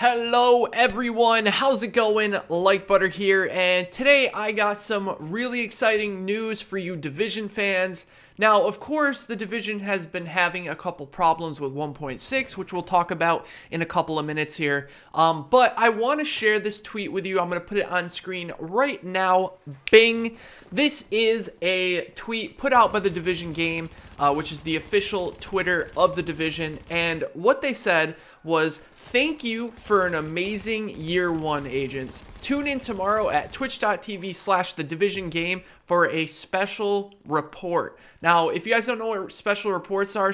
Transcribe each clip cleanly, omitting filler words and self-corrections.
Hello everyone, how's it going? Like Butter here, and today I got some really exciting news for you Division fans. Now, of course, the Division has been having a couple problems with 1.6, which we'll talk about in a couple of minutes here. But I want to share this tweet with you. I'm going to put it on screen right now. Bing! This is a tweet put out by the Division game, which is the official Twitter of the Division. And what they said was, "Thank you for an amazing year one, agents. Tune in tomorrow at twitch.tv/thedivisiongame for a special report." Now, if you guys don't know what special reports are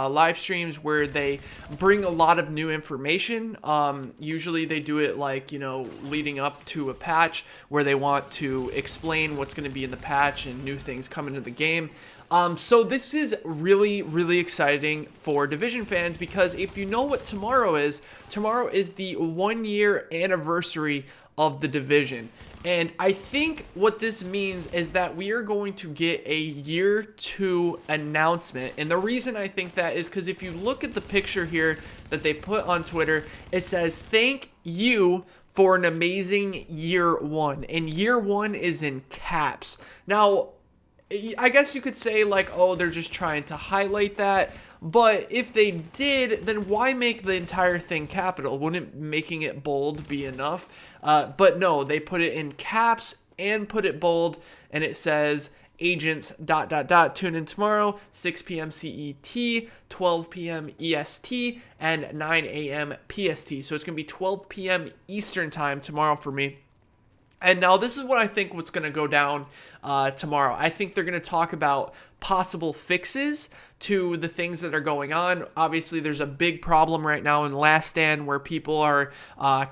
live streams where they bring a lot of new information. Usually they do it like, leading up to a patch where they want to explain what's going to be in the patch and new things coming to the game. So this is really, really exciting for Division fans because if you know what tomorrow is the 1 year anniversary of the Division. And I think what this means is that we are going to get a year 2 announcement. And the reason I think that is because if you look at the picture here that they put on Twitter, it says, "Thank you for an amazing year 1." And year 1 is in caps. Now, I guess you could say like, oh, they're just trying to highlight that. But if they did, then why make the entire thing capital? Wouldn't making it bold be enough? But no, they put it in caps and put it bold, and it says agents ... Tune in tomorrow, 6 p.m. CET, 12 p.m. EST, and 9 a.m. PST. So it's going to be 12 p.m. Eastern time tomorrow for me. And now this is what I think what's going to go down tomorrow. I think they're going to talk about possible fixes to the things that are going on. Obviously, there's a big problem right now in Last Stand where people are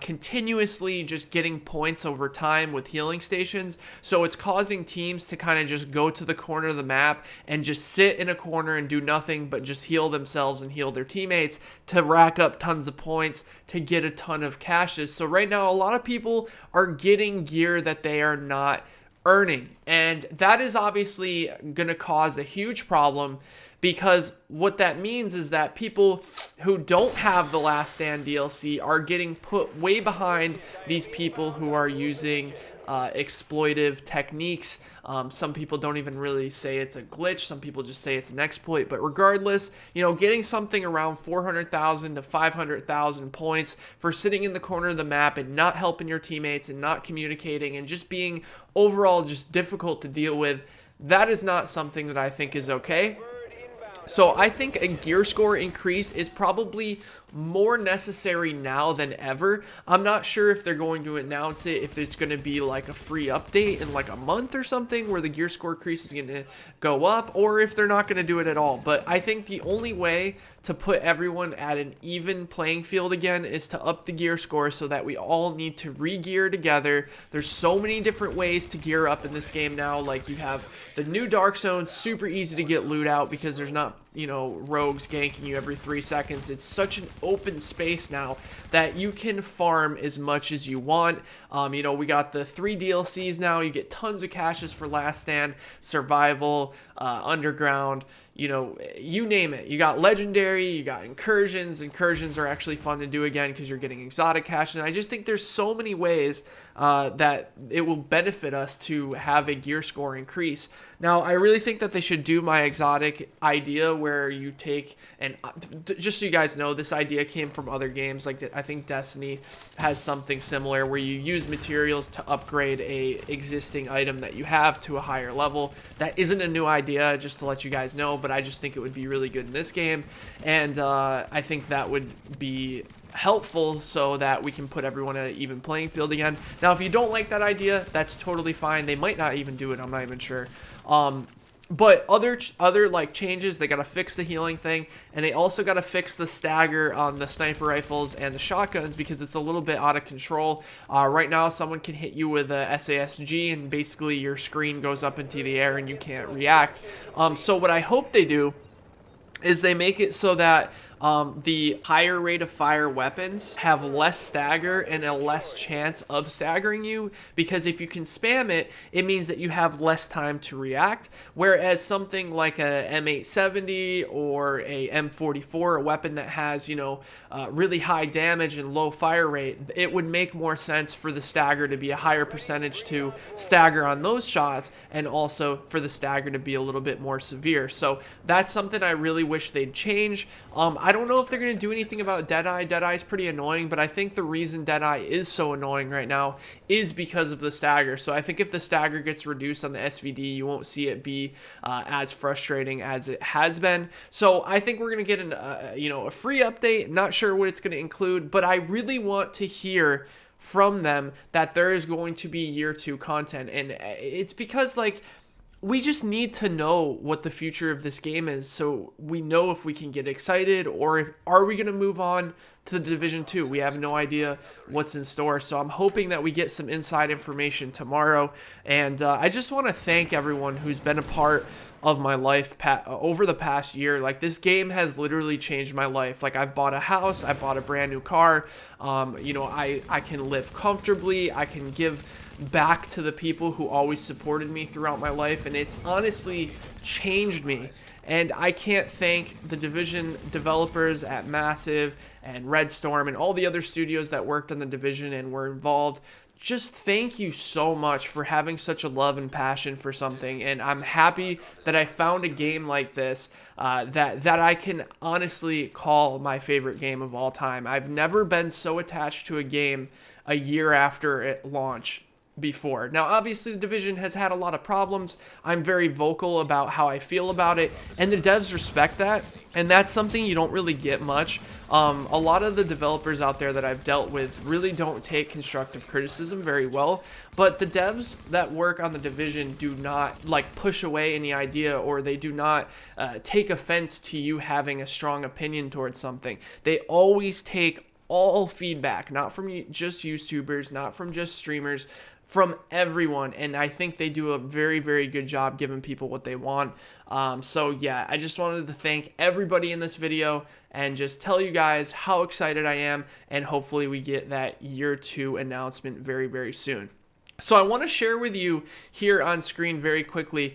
continuously just getting points over time with healing stations. So it's causing teams to kind of just go to the corner of the map and just sit in a corner and do nothing but just heal themselves and heal their teammates to rack up tons of points to get a ton of caches. So right now, a lot of people are getting gear that they are not earning, and that is obviously going to cause a huge problem because what that means is that people who don't have the Last Stand DLC are getting put way behind these people who are using exploitive techniques. Some people don't even really say it's a glitch. Some people just say it's an exploit. But regardless, getting something around 400,000 to 500,000 points for sitting in the corner of the map and not helping your teammates and not communicating and just being overall just difficult to deal with, that is not something that I think is okay. So I think a gear score increase is probably more necessary now than ever. I'm not sure if they're going to announce it, if there's going to be like a free update in like a month or something where the gear score increase is going to go up, or if they're not going to do it at all. But I think the only way to put everyone at an even playing field again is to up the gear score so that we all need to re-gear together. There's so many different ways to gear up in this game now. Like you have the new Dark Zone, super easy to get loot out because there's not rogues ganking you every 3 seconds. It's such an open space now that you can farm as much as you want. We got the 3 DLCs now. You get tons of caches for Last Stand, Survival, Underground, you name it. You got Legendary, you got Incursions. Incursions are actually fun to do again because you're getting exotic caches. And I just think there's so many ways that it will benefit us to have a gear score increase. Now, I really think that they should do my exotic idea where you take, and just so you guys know, this idea came from other games. Like I think Destiny has something similar where you use materials to upgrade a existing item that you have to a higher level. That isn't a new idea, just to let you guys know, but I just think it would be really good in this game, and I think that would be helpful so that we can put everyone at an even playing field again. Now, if you don't like that idea, that's totally fine. They might not even do it. I'm not even sure. But other like changes, they got to fix the healing thing, and they also got to fix the stagger on the sniper rifles and the shotguns because it's a little bit out of control. Right now, someone can hit you with a SASG, and basically your screen goes up into the air and you can't react. So what I hope they do is they make it so that the higher rate of fire weapons have less stagger and a less chance of staggering you, because if you can spam it, it means that you have less time to react. Whereas something like a M870 or a M44, a weapon that has, really high damage and low fire rate, it would make more sense for the stagger to be a higher percentage to stagger on those shots, and also for the stagger to be a little bit more severe. So that's something I really wish they'd change. I don't know if they're going to do anything about Deadeye. Deadeye is pretty annoying, but I think the reason Deadeye is so annoying right now is because of the stagger. So I think if the stagger gets reduced on the SVD, you won't see it be as frustrating as it has been. So I think we're going to get a free update. Not sure what it's going to include, but I really want to hear from them that there is going to be year 2 content. And it's because, like, we just need to know what the future of this game is, so we know if we can get excited, or are we going to move on to the Division 2. We have no idea what's in store, so I'm hoping that we get some inside information tomorrow. And I just want to thank everyone who's been a part of my life over the past year. Like, this game has literally changed my life. Like, I've bought a house, I bought a brand new car. I can live comfortably. I can give back to the people who always supported me throughout my life, and it's honestly changed me. And I can't thank the Division developers at Massive and Red Storm and all the other studios that worked on the Division and were involved. Just thank you so much for having such a love and passion for something. And I'm happy that I found a game like this that I can honestly call my favorite game of all time. I've never been so attached to a game a year after it launched before. Now, obviously, the Division has had a lot of problems. I'm very vocal about how I feel about it, and the devs respect that, and that's something you don't really get much. A lot of the developers out there that I've dealt with really don't take constructive criticism very well, but the devs that work on the Division do not, like, push away any idea, or they do not take offense to you having a strong opinion towards something. They always take all feedback, not from just YouTubers, not from just streamers, from everyone, and I think they do a very, very good job giving people what they want. So yeah, I just wanted to thank everybody in this video and just tell you guys how excited I am, and hopefully we get that year 2 announcement very, very soon. So I want to share with you here on screen very quickly.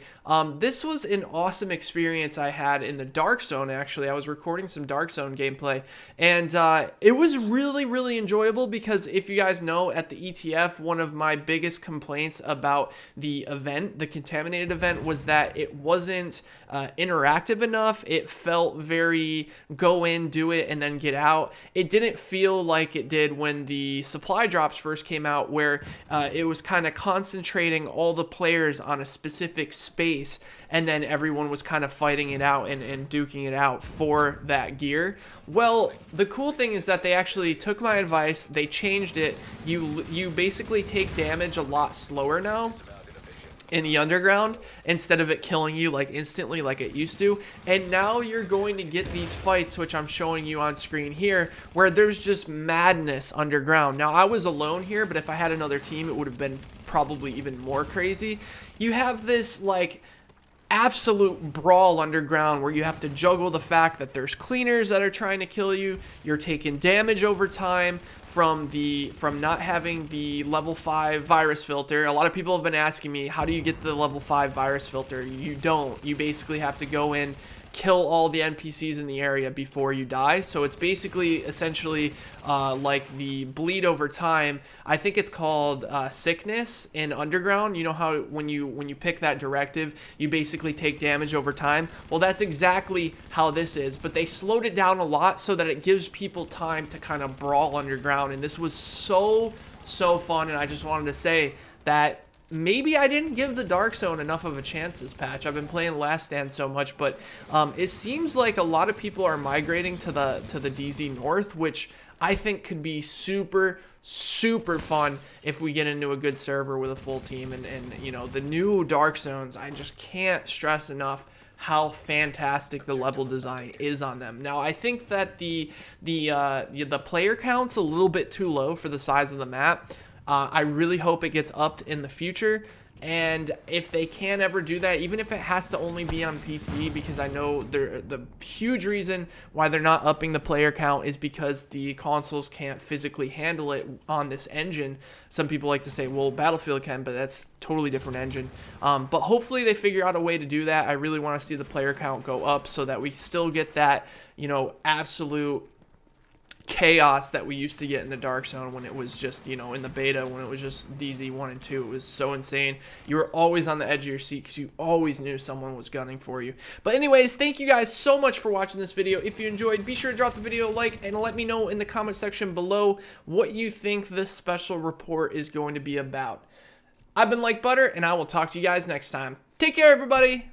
This was an awesome experience I had in the Dark Zone, actually. I was recording some Dark Zone gameplay, and it was really, really enjoyable because, if you guys know, at the ETF, one of my biggest complaints about the event, the Contaminated event, was that it wasn't interactive enough. It felt very go in, do it, and then get out. It didn't feel like it did when the supply drops first came out, where it was kind of concentrating all the players on a specific space, and then everyone was kind of fighting it out and duking it out for that gear. Well, the cool thing is that they actually took my advice, they changed it. You basically take damage a lot slower now in the underground, instead of it killing you like instantly like it used to. And now you're going to get these fights, which I'm showing you on screen here, where there's just madness underground. Now, I was alone here, but if I had another team, it would have been probably even more crazy. You have this, like, absolute brawl underground where you have to juggle the fact that there's cleaners that are trying to kill you. You're taking damage over time from not having the level 5 virus filter. A lot of people have been asking me, how do you get the level 5 virus filter? You don't. You basically have to go in, kill all the NPCs in the area before you die. So it's basically essentially like the bleed over time. I think it's called sickness in underground. You know how when you pick that directive, you basically take damage over time? Well, that's exactly how this is, but they slowed it down a lot so that it gives people time to kind of brawl underground. And this was so fun, and I just wanted to say that maybe I didn't give the Dark Zone enough of a chance this patch. I've been playing Last Stand so much, but it seems like a lot of people are migrating to the DZ North, which I think could be super fun if we get into a good server with a full team. And you know, the new Dark Zones, I just can't stress enough how fantastic the level design is on them. Now, I think that the player count's a little bit too low for the size of the map. I really hope it gets upped in the future. And if they can ever do that, even if it has to only be on PC, because I know the huge reason why they're not upping the player count is because the consoles can't physically handle it on this engine. Some people like to say, well, Battlefield can, but that's totally different engine. But hopefully they figure out a way to do that. I really want to see the player count go up so that we still get that, you know, absolute chaos that we used to get in the Dark Zone when it was just, you know, in the beta, when it was just DZ 1 and 2. It was so insane. You were always on the edge of your seat because you always knew someone was gunning for you. But anyways, thank you guys so much for watching this video. If you enjoyed, be sure to drop the video a like and let me know in the comment section below what you think this special report is going to be about. I've been Like Butter, and I will talk to you guys next time. Take care, everybody.